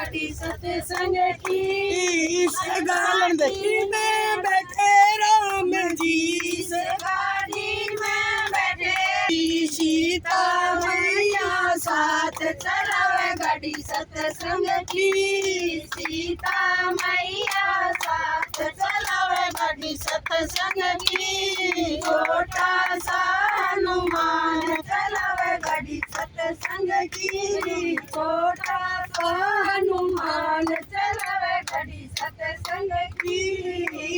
गाड़ी सत्संग की। इस गाड़ी में बैठे राम जी, इस गाड़ी में बैठे सीता मैया साथ चलावे गाड़ी सत्संग की। सीता मैया साथ चलावे गाड़ी सत्संग की। छोटा सा हनुमान चलावे गाड़ी सत्संग की। छोटा सा हनुमान चलावे गाड़ी सत्संग की।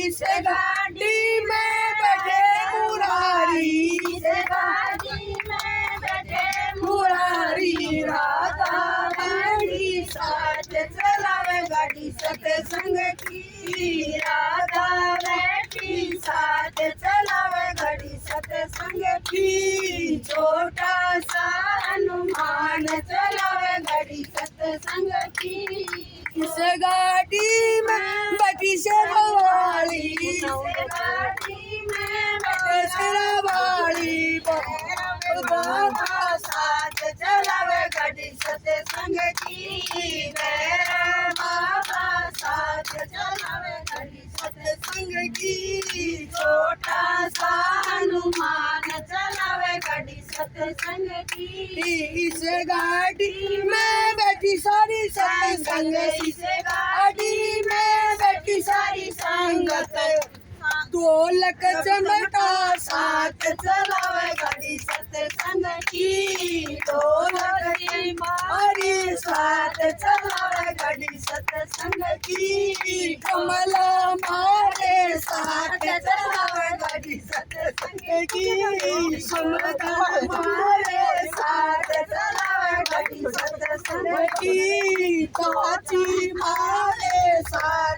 इस गाड़ी में बैठे मुरारी, इस गाड़ी में बैठे मुरारी राधा रानी साथ चलावे गाड़ी सत्संग की। राधा बेटी साथ चलावे गाड़ी सत्संग की। छोटा सा हनुमान चलावे गाड़ी सत्संग की। इस गाड़ी में बैठी शेरवाली, इस गाड़ी में शेरवाली बाबा साथ चलावे गाड़ी सत्संग की। बाबा साथ चलावे गाड़ी सत्संग की। छोटा सा हनुमान चलावे गाड़ी सत्संग की। इस गाड़ी में बैठी सारी सत्संग, इस गाड़ी में बैठी सारी संगत, ढोलक चमटा साथ चलावे गाड़ी सत्संग की। ढोलक की मारी साथ चलावे गाड़ी सत्संग की। कमला मारे साथ चलावे गाड़ी सत्संग की। समता हमारे साथ चलावे गाड़ी सत्संग की। की काची हमारे साथ